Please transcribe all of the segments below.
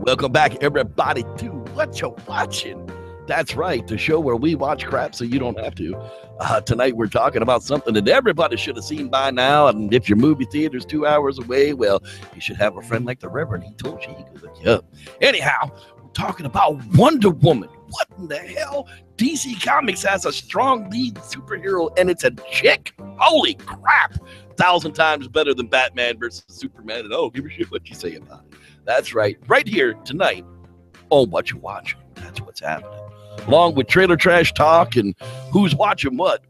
Welcome back, everybody, to What You Watching. That's right, the show where we watch crap so you don't have to. Tonight we're talking about something that everybody should have seen by now, and if your movie theater's 2 hours away, well, you should have a friend like the Reverend. He told you he could look you up. Anyhow, we're talking about Wonder Woman. What in the hell? DC Comics has a strong lead superhero, and it's a chick? Holy crap! 1,000 times better than Batman versus Superman, and oh, give a shit what you say about it. That's right, right here tonight on What You Watching. That's what's happening. Along with trailer trash talk and who's watching what.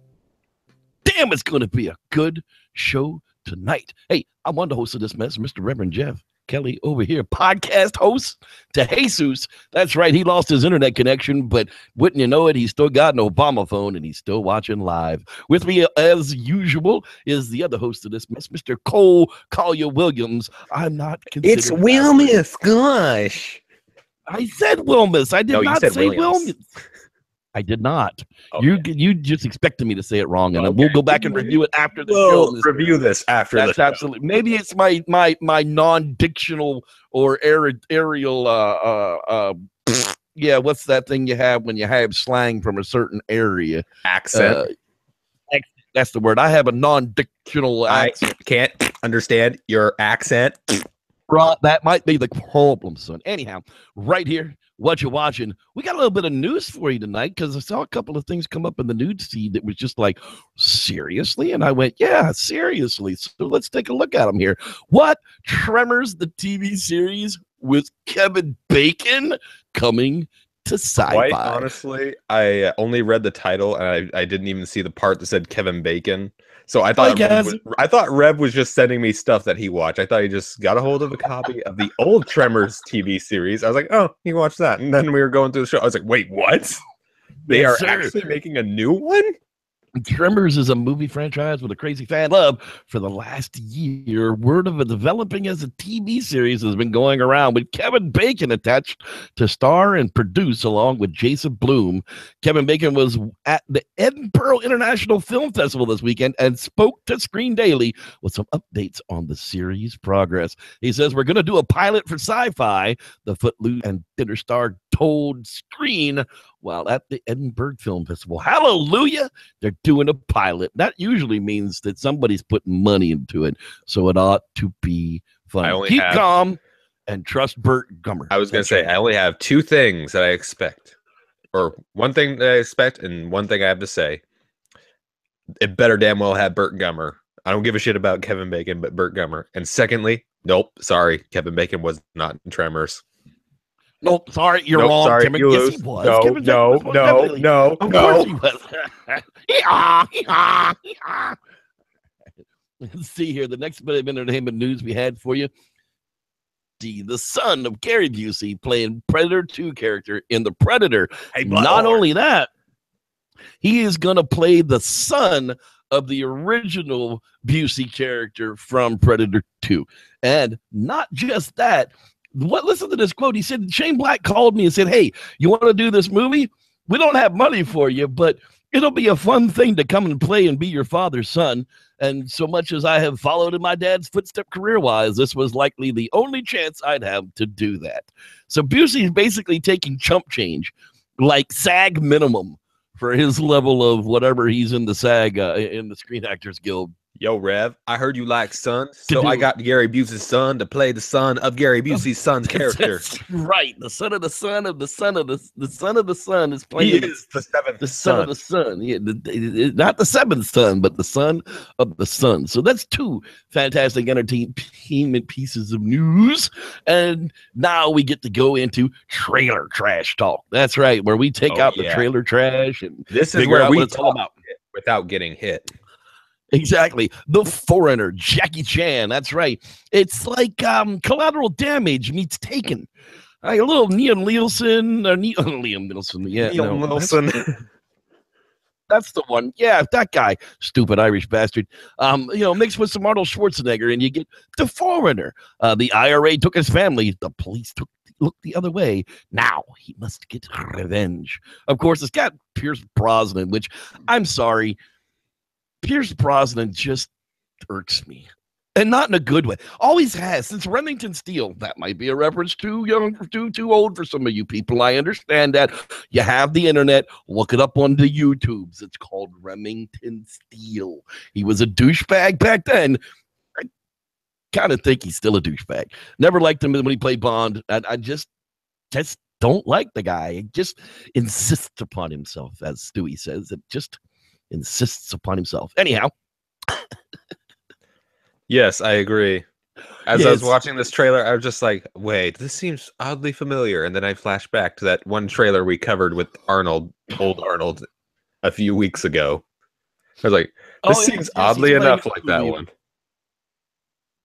Damn, it's going to be a good show tonight. Hey, I'm one of the hosts of this mess, Mr. Reverend Jeff Kelly over here, podcast host to Jesus. That's right, he lost his internet connection, but wouldn't you know it, he's still got an Obama phone and he's still watching live. With me, as usual, is the other host of this mess, Mr. Collier Willmes. I'm not considered. It's Willmes, gosh. I said Willmes. I did not say Williams. I did not. Okay. You just expected me to say it wrong, and we'll go back and review it after the show. Review this after the show. Absolutely. Maybe it's my non-dictional or aerial. Yeah, what's that thing you have when you have slang from a certain area? Accent. That's the word. I have a non-dictional accent. I can't understand your accent. Right, that might be the problem, son. Anyhow, right here, What You Watching. We got a little bit of news for you tonight because I saw a couple of things come up in the news feed that was just like, seriously? And I went, yeah, seriously. So let's take a look at them here. What? Tremors, the TV series with Kevin Bacon coming to sci-fi. Quite honestly, I only read the title and I didn't even see the part that said Kevin Bacon. So I thought Rev was just sending me stuff that he watched. I thought he just got a hold of a copy of the old Tremors TV series. I was like, oh, he watched that. And then we were going through the show. I was like, wait, what? They are actually making a new one? Tremors is a movie franchise with a crazy fan love for the last year. Word of it developing as a TV series has been going around with Kevin Bacon attached to star and produce along with Jason Blum. Kevin Bacon was at the Edinburgh International Film Festival this weekend and spoke to Screen Daily with some updates on the series' progress. He says, we're going to do a pilot for Sci-Fi, the Footloose and Dinner Star told Screen while at the Edinburgh Film Festival. Hallelujah! They're doing a pilot. That usually means that somebody's putting money into it, so it ought to be fun. Keep calm and trust Burt Gummer. I was going to say, I only have two things that I expect. Or one thing that I expect and one thing I have to say. It better damn well have Burt Gummer. I don't give a shit about Kevin Bacon, but Burt Gummer. And secondly, nope, sorry, Kevin Bacon was not in Tremors. Nope, sorry, you're wrong. Sorry, Kevin, you yes, lose. he was. No, Kevin no. Of course he was. Let's see here. The next bit of entertainment news we had for you. The son of Gary Busey playing Predator 2 character in The Predator. Hey, not only that, he is going to play the son of the original Busey character from Predator 2. And not just that, listen to this quote. He said, Shane Black called me and said, hey, you want to do this movie? We don't have money for you, but it'll be a fun thing to come and play and be your father's son. And so much as I have followed in my dad's footstep career-wise, this was likely the only chance I'd have to do that. So Busey is basically taking chump change, like SAG minimum, for his level of whatever he's in the SAG, in the Screen Actors Guild. Yo, Rev, I heard you like sons, so I got Gary Busey's son to play the son of Gary Busey's son's character. That's right. The son of the son of the son of the son of the son is playing. He is the seventh the son of the son. Yeah, not the seventh son, but the son of the son. So that's two fantastic entertainment pieces of news. And now we get to go into trailer trash talk. That's right, where we take out the trailer trash and this is where we talk about it without getting hit. Exactly. The Foreigner, Jackie Chan. That's right. It's like Collateral Damage meets Taken. Like a little Liam Neeson. Yeah, Liam Neeson. That's the one. Yeah, that guy. Stupid Irish bastard. Mixed with some Arnold Schwarzenegger, and you get The Foreigner. The IRA took his family. The police looked the other way. Now he must get revenge. Of course, it's got Pierce Brosnan, which I'm sorry. Pierce Brosnan just irks me. And not in a good way. Always has. Since Remington Steele, that might be a reference too young, too old for some of you people. I understand that. You have the internet. Look it up on the YouTubes. It's called Remington Steele. He was a douchebag back then. I kind of think he's still a douchebag. Never liked him when he played Bond. I just don't like the guy. He just insists upon himself, as Stewie says. It just insists upon himself. Anyhow. Yes, I agree. As I was watching this trailer, I was just like, wait, this seems oddly familiar. And then I flashed back to that one trailer we covered with Arnold, old Arnold, a few weeks ago. I was like, this seems oddly enough like that one.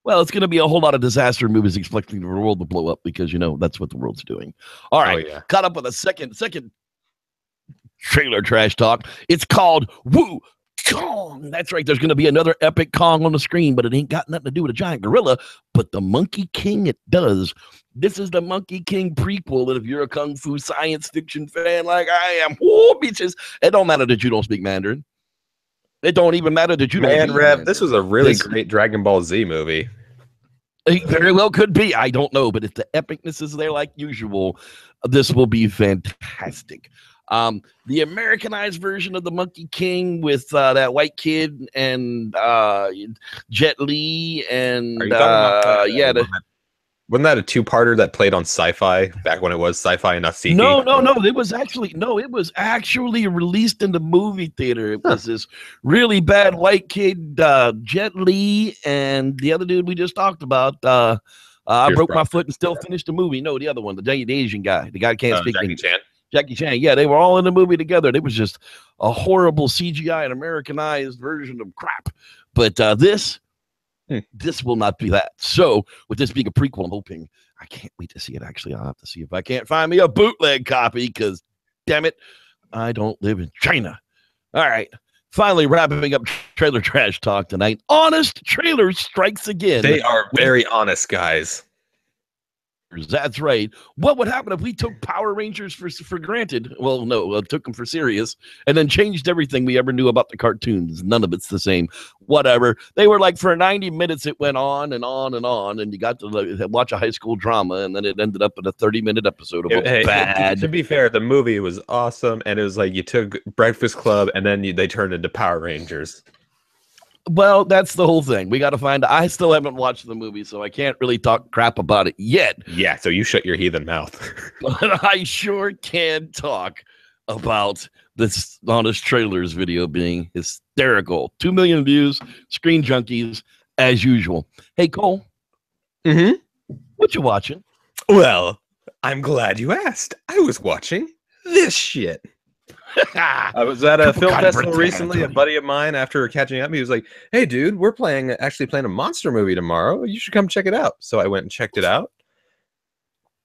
Well, it's going to be a whole lot of disaster movies expecting the world to blow up because, that's what the world's doing. All right. Caught up with a second trailer trash talk. It's called Woo Kong. That's right. There's going to be another epic Kong on the screen, but it ain't got nothing to do with a giant gorilla. But the Monkey King, it does. This is the Monkey King prequel. And if you're a kung fu science fiction fan like I am, whoa, bitches, it don't matter that you don't speak Mandarin. It don't even matter that you don't. Man, Rev, this was a really great Dragon Ball Z movie. It very well could be. I don't know, but if the epicness is there like usual, this will be fantastic. The Americanized version of the Monkey King with that white kid and Jet Li and wasn't that a two-parter that played on Sci-Fi back when it was Sci-Fi and not CP? No. It was actually released in the movie theater. It was this really bad white kid, Jet Li, and the other dude we just talked about. I broke my foot and still finished the movie. No, the other one, the Asian guy, the guy who can't speak English. Jackie Chan. Yeah, they were all in the movie together. It was just a horrible CGI and Americanized version of crap. But this will not be that. So with this being a prequel, I'm hoping I can't wait to see it. Actually, I'll have to see if I can't find me a bootleg copy because, damn it, I don't live in China. All right. Finally wrapping up trailer trash talk tonight. Honest Trailer strikes again. They are very honest guys. That's right. What would happen if we took Power Rangers for granted? Well, no, took them for serious and then changed everything we ever knew about the cartoons. None of it's the same. Whatever. They were like for 90 minutes, it went on and on and on, and you got to watch a high school drama, and then it ended up in a 30-minute episode of bad. To be fair, the movie was awesome, and it was like you took Breakfast Club, and then they turned into Power Rangers. Well, that's the whole thing. We got to find. I still haven't watched the movie, so I can't really talk crap about it yet. Yeah, so you shut your heathen mouth. But I sure can talk about this Honest Trailers video being hysterical. 2 million views, Screen Junkies, as usual. Hey, Cole. What you watching? Well, I'm glad you asked. I was watching this shit. I was at a film festival recently. A buddy of mine, after catching up, he was like, "Hey, dude, we're actually playing a monster movie tomorrow. You should come check it out." So I went and checked it out,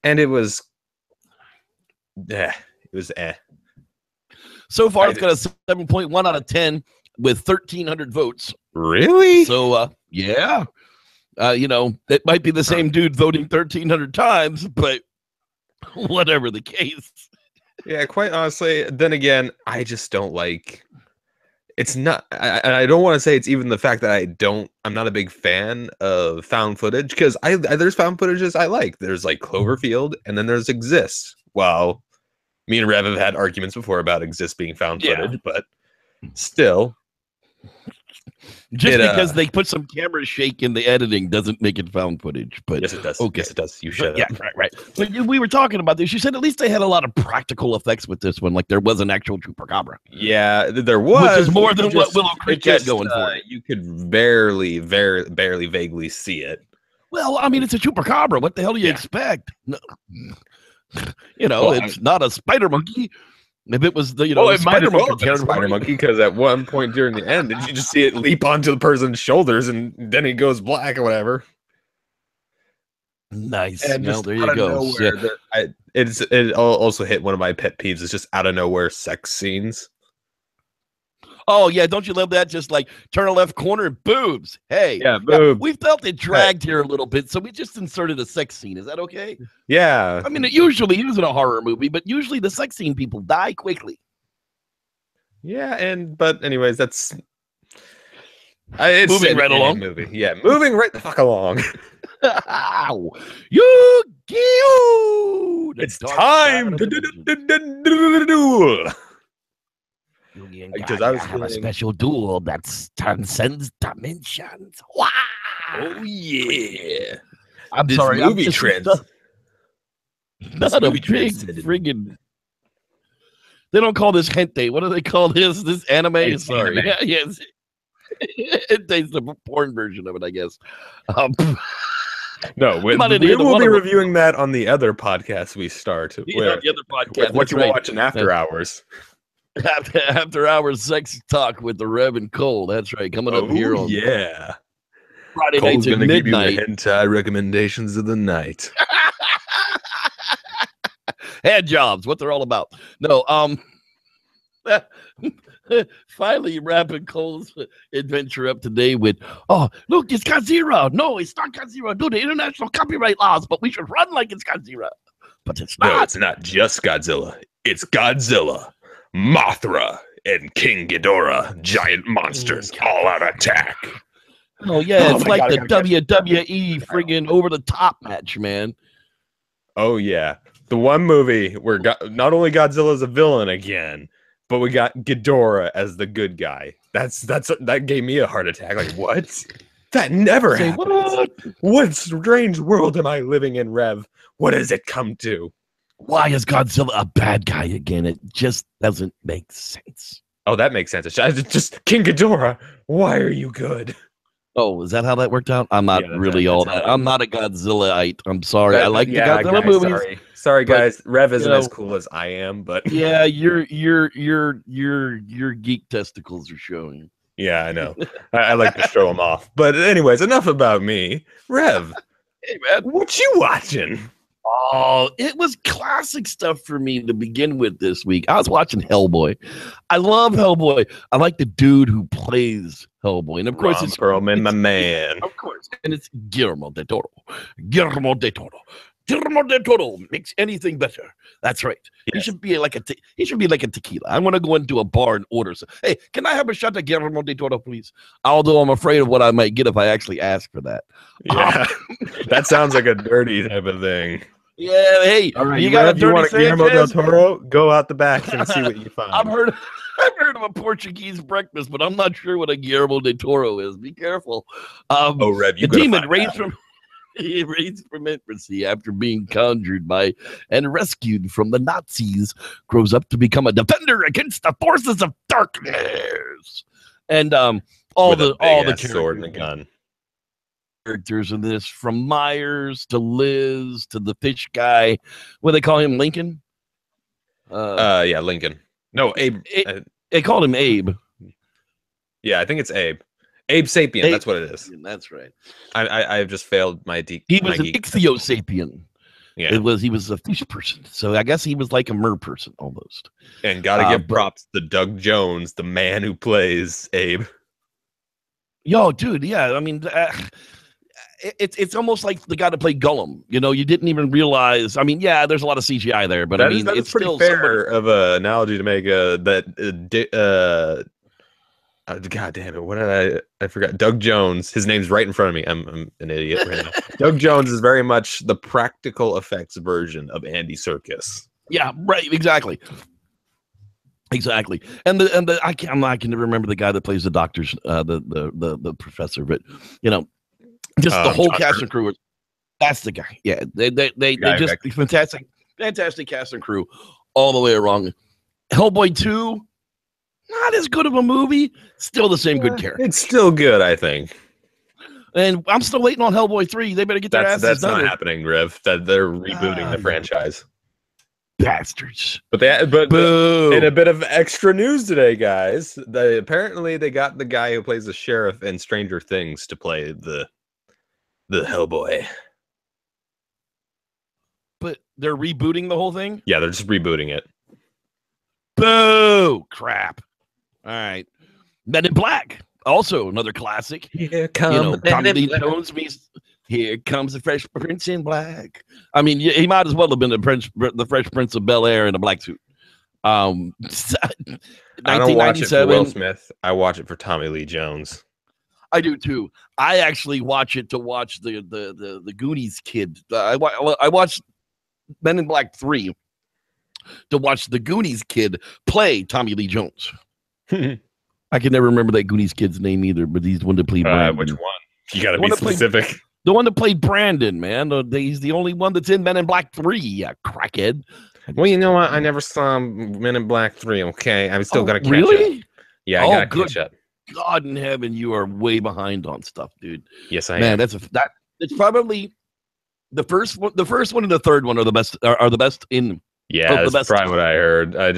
and it was, So far, it's got a 7.1 out of 10 with 1,300 votes. Really? So, yeah, it might be the same dude voting 1,300 times, but whatever the case. Yeah, quite honestly, then again, I just don't like it's not I don't want to say it's even the fact that I'm not a big fan of found footage, because there's found footages I like. There's like Cloverfield, and then there's Exist. Well, me and Rev have had arguments before about Exist being found footage, but still. Just because they put some camera shake in the editing doesn't make it found footage. But yes, it does. Okay. Yes, it does. You should. Yeah, right. But we were talking about this. You said at least they had a lot of practical effects with this one. Like there was an actual chupacabra. Yeah, there was. Which is more than what Willow Creek had going for it. You could barely vaguely see it. Well, I mean, it's a chupacabra. What the hell do you expect? No. It's not a spider monkey. If it was it might as well have been a spider monkey, because at one point during the end, did you just see it leap onto the person's shoulders and then it goes black or whatever? Nice. And there you go. It also hit one of my pet peeves. It's just out of nowhere sex scenes. Oh yeah, don't you love that? Just like turn a left corner, boobs. Hey, yeah, boobs. We felt it dragged here a little bit, so we just inserted a sex scene. Is that okay? Yeah. I mean, it usually isn't a horror movie, but usually the sex scene people die quickly. Yeah, but anyways, that's It's moving right along. Movie. Yeah, moving right the fuck along. Yu-Gi-Oh! It's time to duel. Because I have a special duel that transcends dimensions. Wow! Oh yeah! I'm this sorry. Movie trends. Not a big friggin'. They don't call this hentai. What do they call this? This anime? It's sorry. anime. Yes. Hentai is the porn version of it, I guess. No, we will be reviewing that on the other podcast we start. Yeah, the other podcast. What you watching after hours? After hours sex talk with the Rev and Cole. That's right. Coming up here on Friday Cole's nights at midnight. Give you the hentai recommendations of the night. Hand jobs, what they're all about. No, finally wrapping Cole's adventure up today with, oh, look, it's Godzilla. No, it's not Godzilla. No, the international copyright laws, but we should run like it's Godzilla. But it's not. No, it's not just Godzilla. It's Godzilla, Mothra, and King Ghidorah. Giant monsters all out attack. Oh, yeah, it's like the WWE friggin' over-the-top match, man. Oh, yeah. The one movie where not only Godzilla's a villain again, but we got Ghidorah as the good guy. That gave me a heart attack. Like, what? That never happened. What strange world am I living in, Rev? What has it come to? Why is Godzilla a bad guy again? It just doesn't make sense. Oh, that makes sense. It's just King Ghidorah. Why are you good? Oh, is that how that worked out? I'm not really all that. I'm not a Godzillaite. I'm sorry. I like the Godzilla movies. Sorry, guys. Rev isn't as cool as I am, but yeah, your geek testicles are showing. Yeah, I know. I like to show them off. But anyways, enough about me. Rev, hey man, what you watching? Oh, it was classic stuff for me to begin with this week. I was watching Hellboy. I love Hellboy. I like the dude who plays Hellboy. And of course, it's Perlman, my man. Of course. And it's Guillermo del Toro. Guillermo del Toro. Guillermo del Toro makes anything better. That's right. Yes. He should be like a tequila. I want to go into a bar and order some. Hey, can I have a shot of Guillermo del Toro, please? Although I'm afraid of what I might get if I actually ask for that. Yeah, that sounds like a dirty type of thing. Yeah, hey, all right, you got a dirty want a Guillermo del Toro? Go out the back and see what you find. I've heard of a Portuguese breakfast, but I'm not sure what a Guillermo del Toro is. Be careful. Rev, the demon raised from infancy after being conjured by and rescued from the Nazis, grows up to become a defender against the forces of darkness. And all the sword and a gun. Characters in this, from Myers to Liz to the fish guy. What do they call him? Lincoln? Yeah, Lincoln. No, Abe. They called him Abe. Yeah, I think it's Abe. Abe Sapien. That's what it is. That's right. I have just failed my deep. He was an Ichthyosapien. Yeah, he was a fish person. So I guess he was like a mer person almost. And gotta give props to Doug Jones, the man who plays Abe. Yo, dude, yeah. I mean, it's almost like the guy to play Gollum. You know, you didn't even realize. I mean, yeah, there's a lot of CGI there, but it's pretty still fair of an analogy to make. God damn it! What did I forgot? Doug Jones. His name's right in front of me. I'm an idiot right now. Doug Jones is very much the practical effects version of Andy Serkis. Yeah, right. Exactly. And I can never remember the guy that plays the doctors, the professor, but you know, just the whole cast and crew. That's the guy. Yeah, they just fantastic cast and crew all the way around. Hellboy 2, not as good of a movie. Still the same good character. It's still good, I think. And I'm still waiting on Hellboy 3. They better get their asses done. That's not happening, Rev. That they're rebooting the franchise. Bastards. But in a bit of extra news today, guys, apparently they got the guy who plays the sheriff in Stranger Things to play the Hellboy. But they're rebooting the whole thing? Yeah, they're just rebooting it. Boo! Crap. All right. Men in Black, also another classic. Here comes Tommy Lee Jones meets Here Comes the Fresh Prince in Black. I mean, he might as well have been the Fresh Prince of Bel-Air in a black suit. I don't watch it for Will Smith. I watch it for Tommy Lee Jones. I do too. I actually watch it to watch the Goonies kid. I watched Men in Black 3 to watch the Goonies kid play Tommy Lee Jones. I can never remember that Goonies kid's name either, but he's the one that played Brandon. Which one? You got to be specific. The one that played Brandon, man. He's the only one that's in Men in Black 3, you crackhead. Well, you know what? I never saw Men in Black 3, okay? I'm still going to catch up. Yeah, I got to catch up. God in heaven, you are way behind on stuff, dude. Yes, I am. It's probably the first one and the third one are the best in. Yeah, that's probably what I heard. I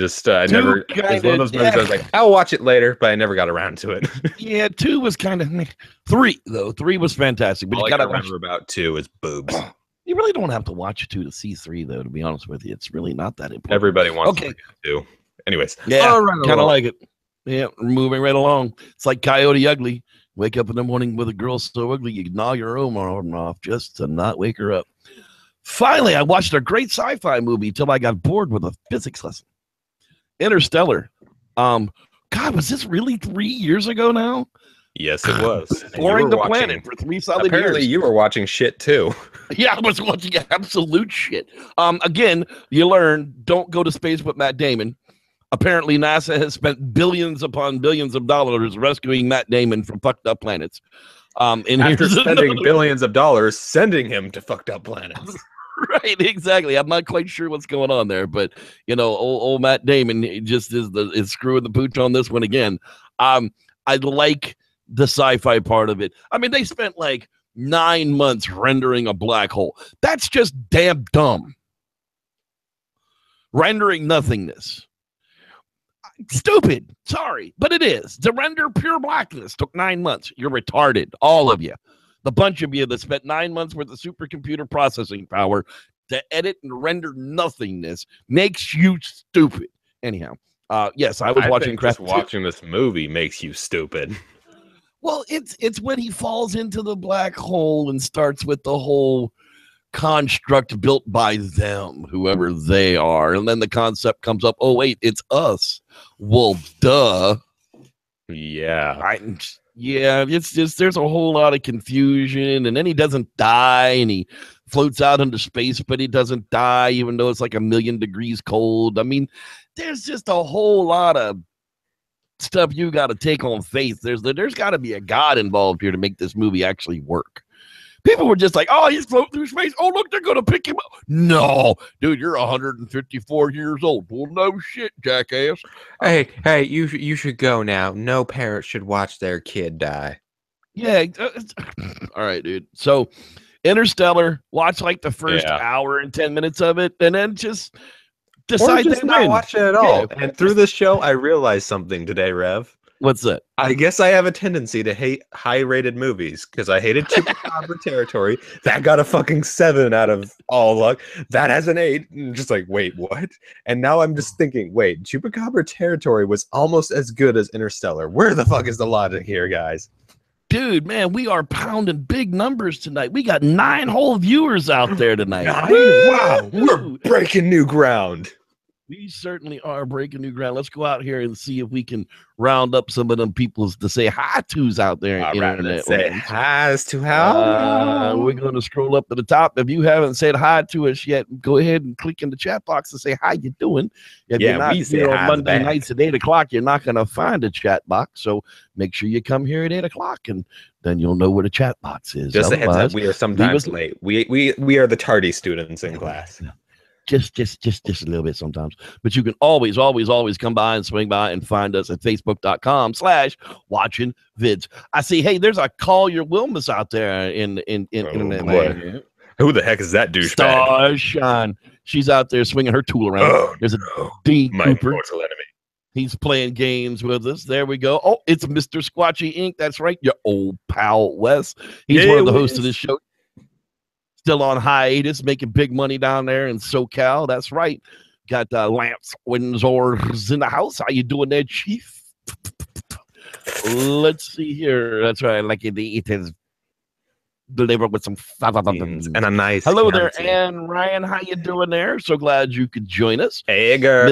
never. It's one of those movies I was like, I'll watch it later, but I never got around to it. Yeah, 2 was kind of 3 though. 3 was fantastic, but all you got to remember about 2 is boobs. You really don't have to watch 2 to see 3 though. To be honest with you, it's really not that important. Everybody wants to 2. Anyways, yeah, kind of like it. Yeah, moving right along. It's like Coyote Ugly. Wake up in the morning with a girl so ugly you gnaw your own arm off just to not wake her up. Finally, I watched a great sci-fi movie till I got bored with a physics lesson. Interstellar. God, was this really 3 years ago now? Yes, it was. Exploring the planet for 3 solid years. Apparently, you were watching shit too. Yeah, I was watching absolute shit. Again, you learn, don't go to space with Matt Damon. Apparently, NASA has spent billions upon billions of dollars rescuing Matt Damon from fucked up planets. After spending billions of dollars sending him to fucked up planets. Right, exactly. I'm not quite sure what's going on there, but old Matt Damon just is screwing the pooch on this one again. I like the sci-fi part of it. I mean, they spent like 9 months rendering a black hole. That's just damn dumb. Rendering nothingness. Stupid. Sorry, but it is. To render pure blackness took 9 months. You're retarded. All of you. The bunch of you that spent 9 months worth of supercomputer processing power to edit and render nothingness makes you stupid. Anyhow, yes, I was watching Just watching this movie makes you stupid. Well, it's when he falls into the black hole and starts with the whole construct built by them, whoever they are, and then the concept comes up, oh wait, it's us. Well, duh. Yeah. It's just there's a whole lot of confusion, and then he doesn't die, and he floats out into space, but he doesn't die, even though it's like 1,000,000 degrees cold. I mean, there's just a whole lot of stuff you got to take on faith. There's got to be a God involved here to make this movie actually work. People were just like, oh, he's floating through space. Oh, look, they're going to pick him up. No, dude, you're 154 years old. Well, no shit, jackass. Hey, you should go now. No parent should watch their kid die. Yeah. All right, dude. So Interstellar, watch like the first hour and 10 minutes of it, and then just decide to not watch it at all. Yeah. And through this show, I realized something today, Rev. What's that? I guess I have a tendency to hate high-rated movies because I hated Chupacabra Territory. That got a fucking 7 out of all luck. That has an 8. And just like, wait, what? And now I'm just thinking, wait, Chupacabra Territory was almost as good as Interstellar. Where the fuck is the logic here, guys? Dude, man, we are pounding big numbers tonight. We got 9 whole viewers out there tonight. Wow, we're breaking new ground. We certainly are breaking new ground. Let's go out here and see if we can round up some of them peoples to say hi to's out there. All right, let's say hi to how. We're going to scroll up to the top. If you haven't said hi to us yet, go ahead and click in the chat box and say, how you doing? If you're not here on Monday nights at 8 o'clock, you're not going to find a chat box. So make sure you come here at 8 o'clock, and then you'll know where the chat box is. Just a heads up, we are sometimes late. We are the tardy students in class. Just a little bit sometimes, but you can always come by and swing by and find us at facebook.com/watching vids. I see. Hey, there's a Collier Willmes out there in Who the heck is that douchebag? Starshine. She's out there swinging her tool around. There's a Dean Cooper. Mortal enemy. He's playing games with us. There we go. Oh, it's Mr. Squatchy Inc. That's right. Your old pal Wes. He's one of the hosts of this show. Still on hiatus, making big money down there in SoCal. That's right. Got Lance Windsor's in the house. How you doing there, Chief? Let's see here. That's right. Like it is delivered with some and a nice. Hello there, Ann Ryan. How you doing there? So glad you could join us. Hey, girl.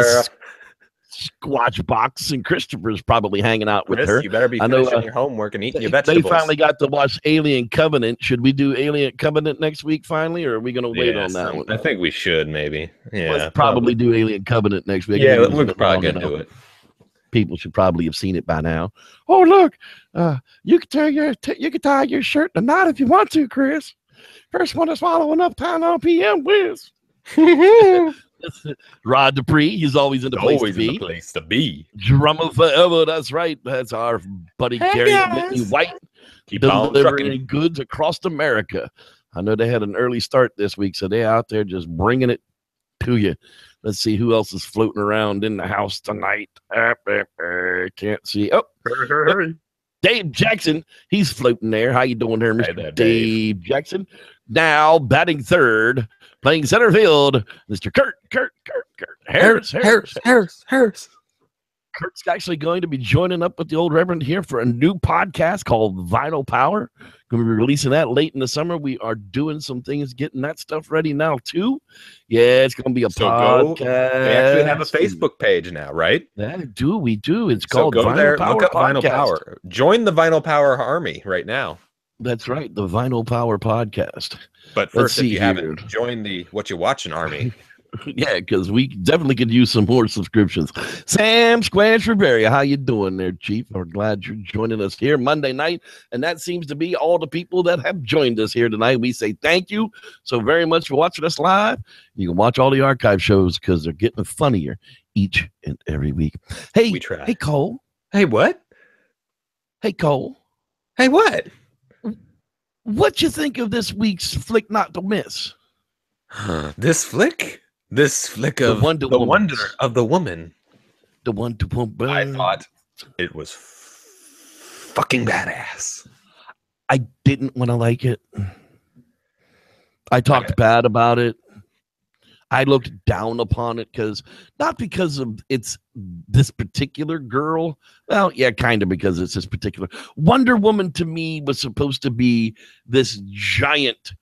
Squatch Box, and Christopher's probably hanging out with her. You better be finishing your homework and eating your vegetables. They finally got to watch Alien Covenant. Should we do Alien Covenant next week finally, or are we going to wait on that one? I think we should, maybe. Yeah, let's probably do Alien Covenant next week. Yeah, we're probably going to do it. People should probably have seen it by now. Oh, look, you can tie your shirt in a knot if you want to, Chris. First one to swallow enough time on PM whiz. Rod Dupree, he's always in the place to be. Drummer forever, that's right. That's our buddy Gary Whitney White. Keep on delivering goods across America. I know they had an early start this week, so they're out there just bringing it to you. Let's see who else is floating around in the house tonight. Can't see. Oh, Dave Jackson. He's floating there. How you doing there, Mr. Dave Jackson? Now batting third, playing center field, Mr. Kurt Harris. Kurt's actually going to be joining up with the old Reverend here for a new podcast called Vital Power. Going to be releasing that late in the summer. We are doing some things, getting that stuff ready now too. Yeah, it's going to be a podcast. We actually have a Facebook page now, right? We do. It's called Vinyl Power. Look up Vinyl Power. Join the Vinyl Power army right now. That's right, the Vinyl Power podcast. But first, if you haven't joined the What You Watching army. Yeah, because we definitely could use some more subscriptions. Sam Squash Rivera, how you doing there, Chief? We're glad you're joining us here Monday night, and that seems to be all the people that have joined us here tonight. We say thank you so very much for watching us live. You can watch all the archive shows because they're getting funnier each and every week. Hey, hey, Cole. Hey, what? Hey, Cole. Hey, what? What you think of this week's Flick Not to Miss? This flick of the wonder of the woman. The one to pump. I thought it was fucking badass. I didn't want to like it. I talked bad about it. I looked down upon it not because of it's this particular girl. Well, yeah, kind of because it's this particular. Wonder Woman to me was supposed to be this giant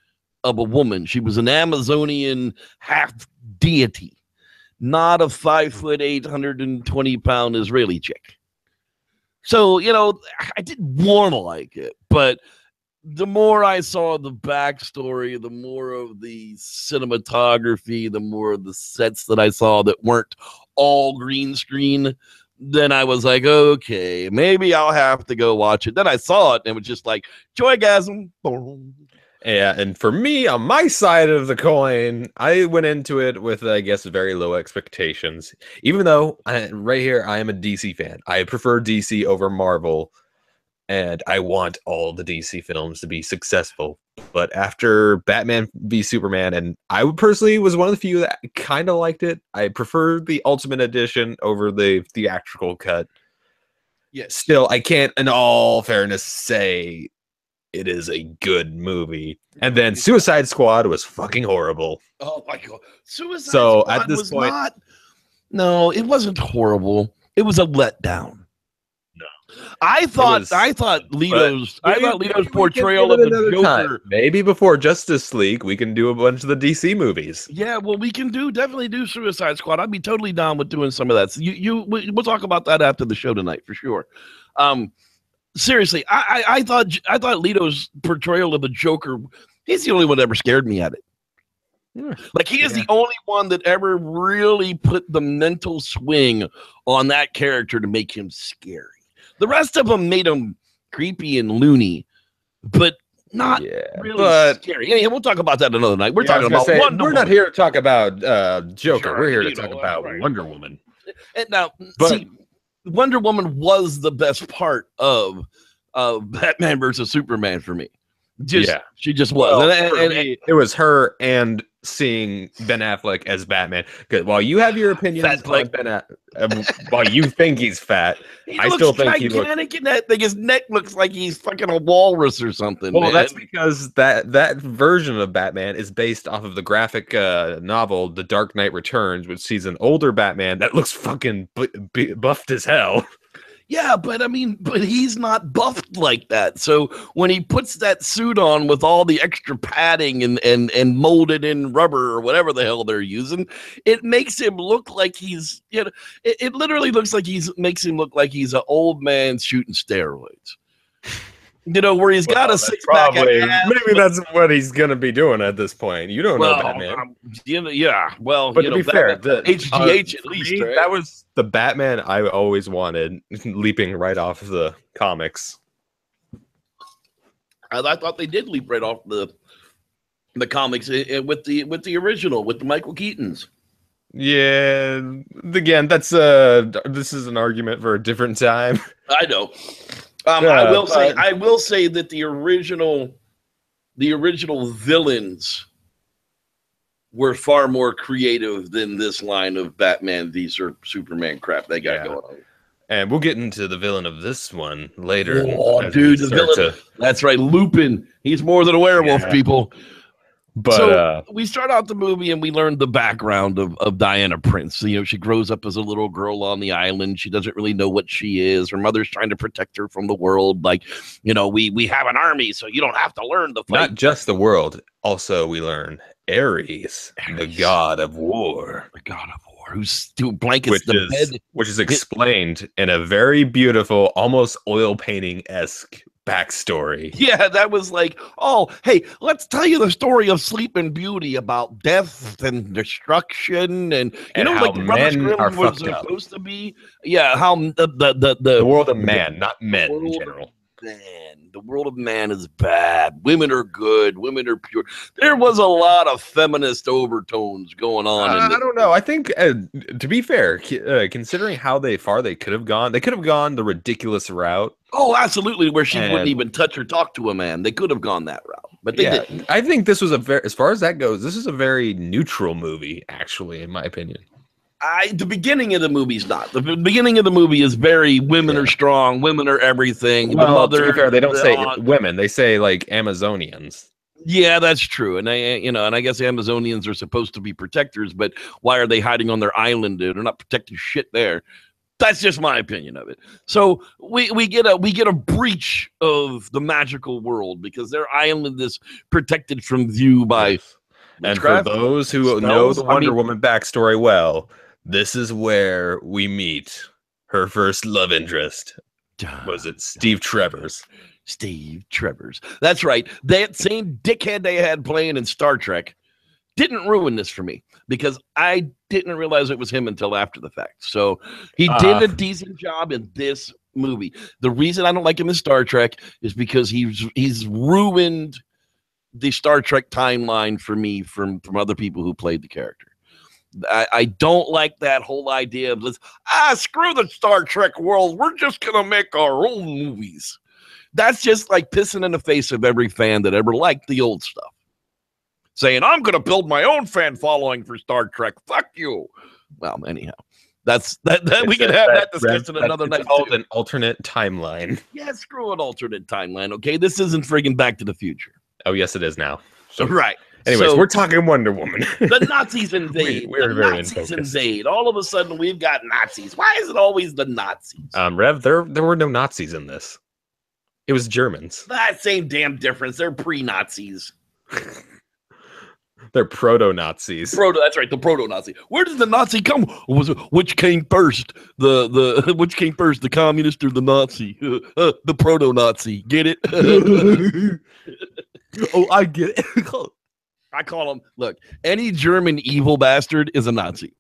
of a woman. She was an Amazonian half deity, not a 5'8", 120-pound Israeli chick. So, I didn't want to like it, but the more I saw the backstory, the more of the cinematography, the more of the sets that I saw that weren't all green screen, then I was like, okay, maybe I'll have to go watch it. Then I saw it, and it was just like, joygasm. Boom. Yeah, and for me, on my side of the coin, I went into it with, I guess, very low expectations. Even though, right here, I am a DC fan. I prefer DC over Marvel. And I want all the DC films to be successful. But after Batman v Superman, and I personally was one of the few that kind of liked it. I prefer the Ultimate Edition over the theatrical cut. Yes. Still, I can't, in all fairness, say it is a good movie. And then Suicide Squad was fucking horrible. Oh my God. Suicide Squad at this point, no, it wasn't horrible. It was a letdown. I thought Leto's portrayal of the Joker. Maybe before Justice League, we can do a bunch of the DC movies. Yeah, well, we can definitely do Suicide Squad. I'd be totally down with doing some of that. So we'll talk about that after the show tonight for sure. Seriously, I thought Leto's portrayal of the Joker, he's the only one that ever scared me at it. Yeah. Like he is the only one that ever really put the mental swing on that character to make him scary. The rest of them made him creepy and loony, but not really scary. Yeah, we'll talk about that another night. We're talking about Wonder Woman. We're not here to talk about Joker. Sure, we're here to talk about Wonder Woman. And now, see, Wonder Woman was the best part of Batman versus Superman for me. She just was. Well, it was her and seeing Ben Affleck as Batman. Because while you have your opinions on Ben Affleck, while you think he's fat, I still think he looks gigantic in that thing. His neck looks like he's fucking a walrus or something. Well, that's because that version of Batman is based off of the graphic novel The Dark Knight Returns, which sees an older Batman that looks fucking buffed as hell. Yeah, but I mean, but he's not buffed like that. So when he puts that suit on with all the extra padding and molded in rubber or whatever the hell they're using, it makes him look like he's, it literally looks like makes him look like he's an old man shooting steroids. Where he's got a six-pack. Maybe that's what he's gonna be doing at this point. You don't know Batman. Yeah. Well, but to be fair, HGH at least. Me, right? That was the Batman I always wanted, leaping right off the comics. I thought they did leap right off the comics with the original, with the Michael Keatons. Yeah, again, that's this is an argument for a different time. I know. I will say that the original villains were far more creative than this line of Batman v Superman crap they got going on. And we'll get into the villain of this one later. Oh, dude, the villain. That's right, Lupin. He's more than a werewolf, people. But so we start out the movie and we learn the background of Diana Prince. She grows up as a little girl on the island. She doesn't really know what she is. Her mother's trying to protect her from the world. Like, we have an army, so you don't have to learn the fight. Not just the world. Also, we learn Ares, the god of war. The god of war, who blankets the bed. Which is explained in a very beautiful, almost oil painting-esque backstory. Yeah, that was like, oh, hey, let's tell you the story of Sleeping Beauty about death and destruction, and how like the Brothers Grimm was supposed to be. Yeah, how the world of man, not men in general. Man, the world of man is bad. Women are good. Women are pure. There was a lot of feminist overtones going on. I don't know. I think, to be fair, considering how far they could have gone the ridiculous route. Oh, absolutely, where she wouldn't even touch or talk to a man. They could have gone that route, but they didn't. I think this was as far as that goes, this is a very neutral movie, actually, in my opinion. The beginning of the movie's not. The beginning of the movie is very women are strong, women are everything. Well, to be fair, they don't say women; they say like Amazonians. Yeah, that's true. And I guess Amazonians are supposed to be protectors, but why are they hiding on their island? Dude? They're not protecting shit there. That's just my opinion of it. So we get a breach of the magical world because their island is protected from view by. And for those who know the Wonder Woman backstory well. This is where we meet her first love interest. Was it Steve Trevors? Steve Trevors. That's right. That same dickhead they had playing in Star Trek didn't ruin this for me because I didn't realize it was him until after the fact. So he did a decent job in this movie. The reason I don't like him in Star Trek is because he's ruined the Star Trek timeline for me from other people who played the character. I don't like that whole idea of screw the Star Trek world. We're just going to make our own movies. That's just like pissing in the face of every fan that ever liked the old stuff. Saying, I'm going to build my own fan following for Star Trek. Fuck you. Well, anyhow, that we can have that discussion another night. It's called an alternate timeline. Yeah, screw an alternate timeline, okay? This isn't friggin' Back to the Future. Oh, yes, it is now. So, right. Anyways, we're talking Wonder Woman. The Nazis invade. We're very Nazis invade. All of a sudden, we've got Nazis. Why is it always the Nazis? Rev, there were no Nazis in this. It was Germans. That same damn difference. They're pre-Nazis. They're proto-Nazis. That's right, the proto-Nazi. Where did the Nazi come? Which came first? Which came first, the communist or the Nazi? The proto-Nazi. Get it? Oh, I get it. I call him. Look, any German evil bastard is a Nazi.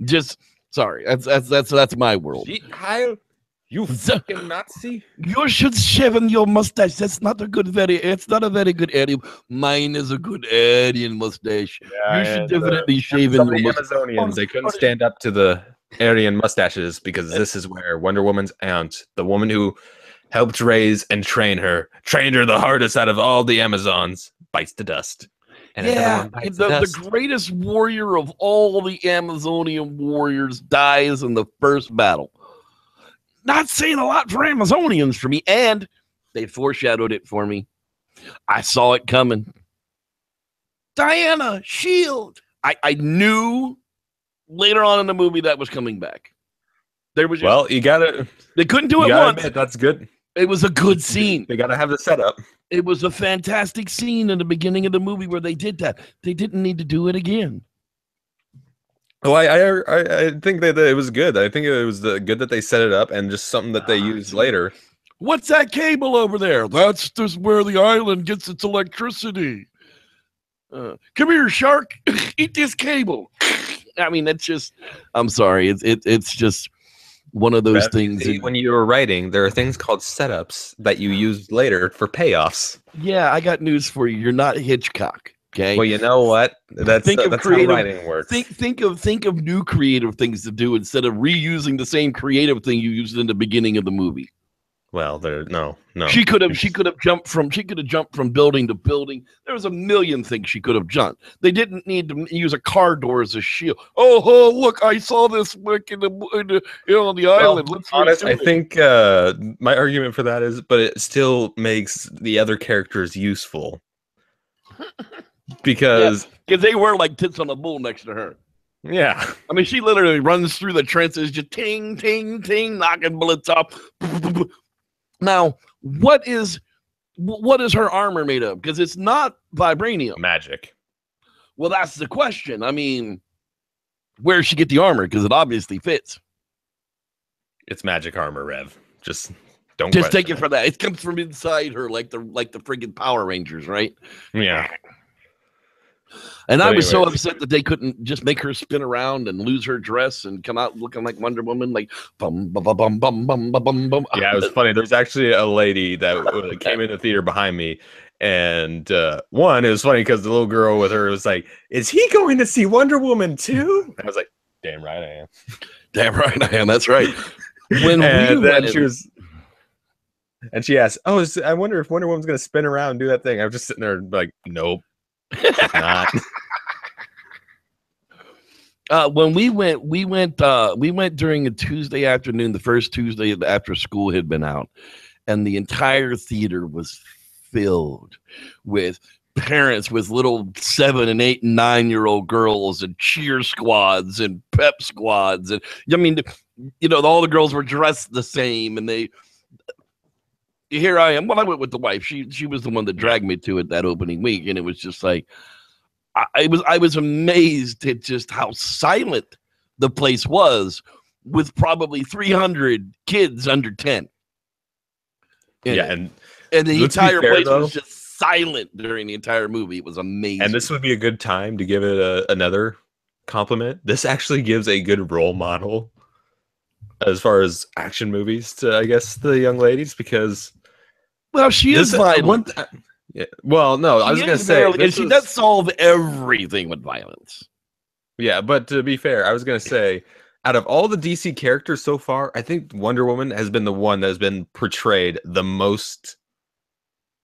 Just sorry. That's my world. You fucking Nazi! You should shave your mustache. It's not a very good Aryan. Mine is a good Aryan mustache. Yeah, you should definitely shave your mustache. Amazonians, they couldn't stand up to the Aryan mustaches because this is where Wonder Woman's aunt, the woman who helped raise and trained her the hardest out of all the Amazons, bites the dust. And the greatest warrior of all the Amazonian warriors dies in the first battle. Not saying a lot for Amazonians for me, and they foreshadowed it for me. I saw it coming. Diana, shield. I knew later on in the movie that was coming back. There was well, you gotta. They couldn't do it once. Admit, that's good. It was a good scene. They gotta have the setup. It was a fantastic scene in the beginning of the movie where they did that. They didn't need to do it again. Oh, I think that it was good. I think it was good that they set it up and just something that they used later. What's that cable over there? That's just where the island gets its electricity. Come here, shark. Eat this cable. I mean, that's just. I'm sorry. It's just one of those things. When you were writing, there are things called setups that you use later for payoffs. Yeah, I got news for you. You're not Hitchcock. Okay. Well, you know what? That's how writing works. Think of new creative things to do instead of reusing the same creative thing you used in the beginning of the movie. Well, no. She could have jumped from building to building. There was a million things she could have jumped. They didn't need to use a car door as a shield. Oh look, I saw this on the island. Let's honest, I think my argument for that is, but it still makes the other characters useful because they were like tits on a bull next to her. Yeah, I mean, she literally runs through the trenches, just ting, ting, ting, knocking bullets off. Now, what is her armor made of? Because it's not vibranium. Magic. Well, that's the question. I mean, where does she get the armor? Because it obviously fits. It's magic armor, Rev. Just take it for that. It comes from inside her, like the friggin' Power Rangers, right? Yeah. And I was so upset that they couldn't just make her spin around and lose her dress and come out looking like Wonder Woman, like bum bum bum bum bum bum bum bum. Yeah, it was funny. There's actually a lady that came in the theater behind me, and it was funny because the little girl with her was like, "Is he going to see Wonder Woman too?" And I was like, "Damn right I am." Damn right I am. That's right. She asked, "Oh, I wonder if Wonder Woman's going to spin around and do that thing." I was just sitting there like, "Nope." She's not. When we went during a Tuesday afternoon, the first Tuesday after school had been out, and the entire theater was filled with parents with little 7 and 8 and 9-year-old girls and cheer squads and pep squads. And I mean, all the girls were dressed the same, and here I am. Well, I went with the wife. She was the one that dragged me to it that opening week, and it was just like I was amazed at just how silent the place was, with probably 300 kids under 10. And the entire place was just silent during the entire movie. It was amazing. And this would be a good time to give it another compliment. This actually gives a good role model as far as action movies to, I guess, the young ladies, because. Well, she is violent. Yeah. Well, no, I was going to say. And she does solve everything with violence. Yeah, but to be fair, I was going to say, out of all the DC characters so far, I think Wonder Woman has been the one that has been portrayed the most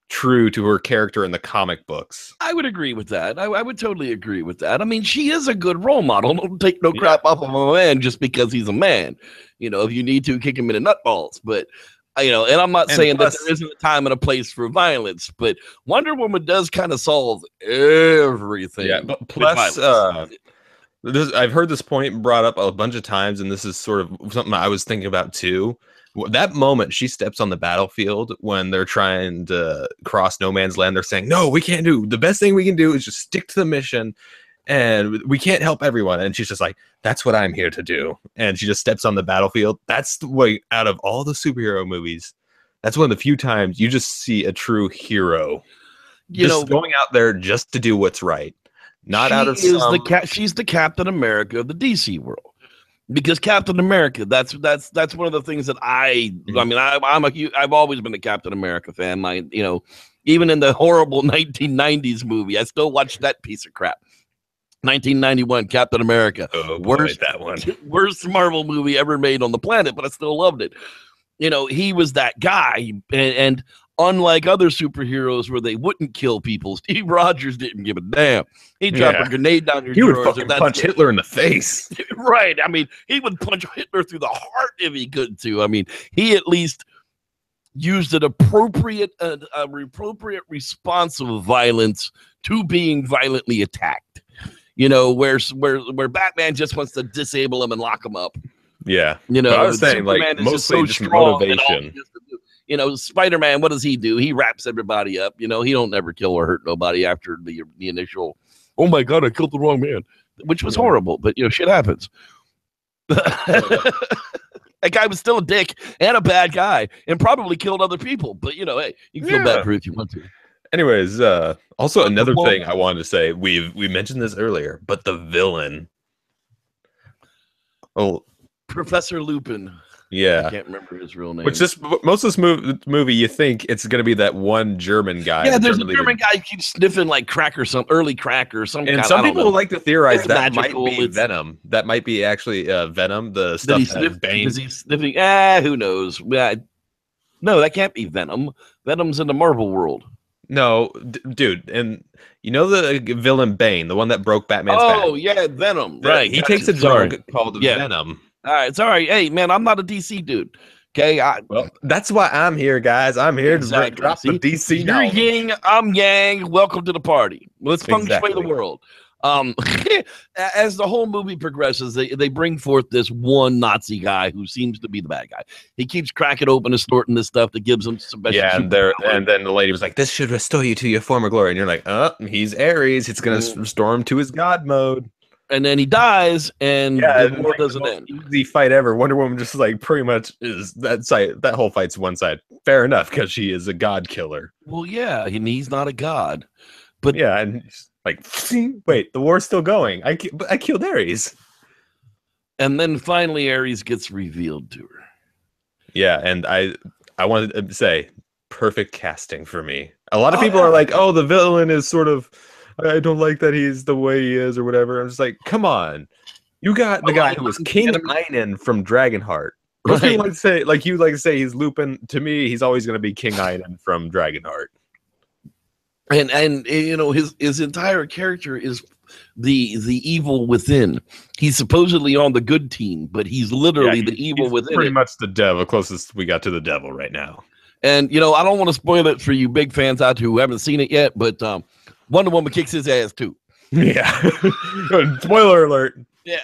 true to her character in the comic books. I would agree with that. I would totally agree with that. I mean, she is a good role model. Don't take no crap off of a man just because he's a man. If you need to, kick him in the nutballs. But and I'm not saying that there isn't a time and a place for violence, but Wonder Woman does kind of solve everything. Yeah, but plus, I've heard this point brought up a bunch of times, and this is sort of something I was thinking about too. That moment she steps on the battlefield when they're trying to cross no man's land, they're saying, "No, we can't do. The best thing we can do is just stick to the mission, and we can't help everyone." And she's just like, "That's what I'm here to do." And she just steps on the battlefield. That's the way, out of all the superhero movies, that's one of the few times you just see a true hero going out there just to do what's right. Not out of she's the Captain America of the DC world. Because Captain America, that's one of the things that I've always been a Captain America fan. Even in the horrible 1990s movie, I still watch that piece of crap. 1991 Captain America. Oh, worst Marvel movie ever made on the planet, but I still loved it. He was that guy, and unlike other superheroes where they wouldn't kill people, Steve Rogers didn't give a damn. He'd drop a grenade down your drawers. He would fucking punch Hitler in the face. Right. I mean, he would punch Hitler through the heart if he could to. I mean, he at least used an appropriate response of violence to being violently attacked. Where Batman just wants to disable him and lock him up. Yeah. You know, but I was saying, Superman like, is mostly just so just strong that all he motivation. has to do- You know, Spider-Man, what does he do? He wraps everybody up. You know, he don't ever kill or hurt nobody after the initial, oh my God, I killed the wrong man, which was horrible, but, you know, shit happens. That guy was still a dick and a bad guy and probably killed other people. But, you know, hey, you can feel bad for it if you want to. Anyways, also another thing I wanted to say, we mentioned this earlier, but the villain. Oh, Professor Lupin. yeah. I can't remember his real name. Which most of this movie, you think it's going to be that one German guy. Yeah, there's a German guy who keeps sniffing like crack or some early crack or some. And some people like to theorize that might be Venom. That might be actually Venom. The stuff that Bane. Is he sniffing? Who knows? No, that can't be Venom. Venom's in the Marvel world. No, dude, and you know the villain Bane, the one that broke Batman's back? Oh, yeah, Venom. Right. He takes a drug called Venom. All right, sorry. Hey, man, I'm not a DC dude. Okay, well, that's why I'm here, guys. I'm here to drop the DC. You're yin, I'm yang. Welcome to the party. Let's feng shui the world. As the whole movie progresses, they bring forth this one Nazi guy who seems to be the bad guy. He keeps cracking open and snorting this stuff that gives him some. Yeah, and then the lady was like, "This should restore you to your former glory," and you're like, he's Ares. It's gonna restore him to his god mode." And then he dies, and the war doesn't end. Easy fight ever. Wonder Woman just like pretty much is that side. That whole fight's one side. Fair enough, because she is a god killer. Well, yeah, and he's not a god, but yeah, and like, wait, the war's still going. I killed Ares. And then finally, Ares gets revealed to her. Yeah, and I wanted to say, perfect casting for me. A lot of people are like, "Oh, the villain is sort of." I don't like that he's the way he is or whatever. I'm just like, come on. You got the guy who was King Einan from Dragonheart. Most people like to say, like you like to say he's Lupin. To me, he's always going to be King Einan from Dragonheart. And you know, his entire character is the evil within. He's supposedly on the good team, but he's literally the evil within. Pretty much the devil, closest we got to the devil right now. And you know, I don't want to spoil it for you big fans out there who haven't seen it yet, but Wonder Woman kicks his ass too. Yeah. Spoiler alert. Yeah.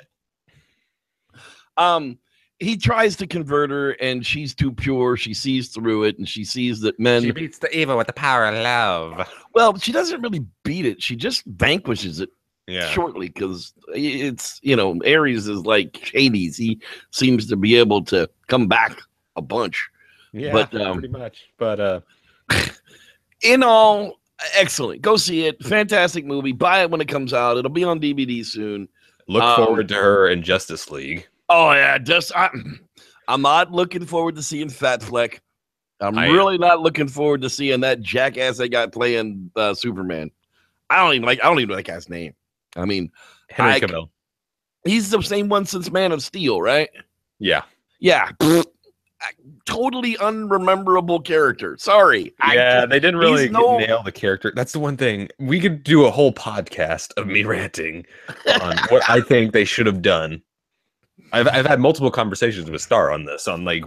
He tries to convert her, and she's too pure. She sees through it, and she sees that men. She beats the evil with the power of love. Well, she doesn't really beat it. She just vanquishes it. Yeah. Shortly, because it's, you know, Ares is like Hades. He seems to be able to come back a bunch. Yeah, but pretty much. But in all, excellent. Go see it. Fantastic movie. Buy it when it comes out. It'll be on DVD soon. Look forward to her in Justice League. Oh yeah, I'm not looking forward to seeing Fat Fleck. I'm really not looking forward to seeing that jackass they got playing Superman. I don't even know that guy's name. I mean, Henry Cavill. He's the same one since Man of Steel, right? Yeah. Yeah. Totally unrememberable character. Sorry. Yeah, they didn't really nail the character. That's the one thing. We could do a whole podcast of me ranting on what I think they should have done. I've had multiple conversations with Star on this, on like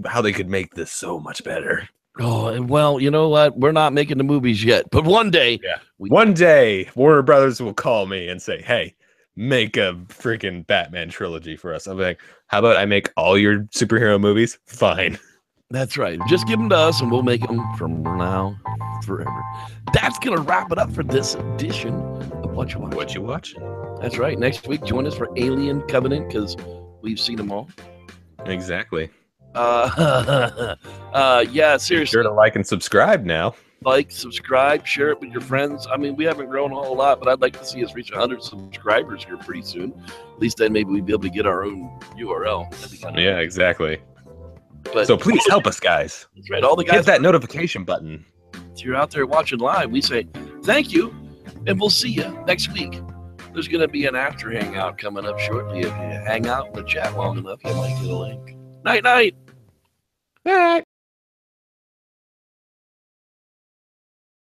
how they could make this so much better. Oh, and well, you know what? We're not making the movies yet, but one day, one day, Warner Brothers will call me and say, "Hey, make a freaking Batman trilogy for us." I'm like, "How about I make all your superhero movies?" Fine. That's right. Just give them to us, and we'll make them from now forever. That's gonna wrap it up for this edition of What You Watch. What You Watching? That's right. Next week, join us for Alien Covenant, because we've seen them all. Exactly. Yeah, seriously. Be sure to like and subscribe now. Like, subscribe, share it with your friends. I mean, we haven't grown a whole lot, but I'd like to see us reach 100 subscribers here pretty soon. At least then maybe we'd be able to get our own URL. Yeah, exactly. But so please help us, guys. That's right. All the guys hit that notification button. If you're out there watching live, we say thank you, and we'll see you next week. There's going to be an after hangout coming up shortly. If you hang out in the chat long enough, you might get a link. Night, night. Night.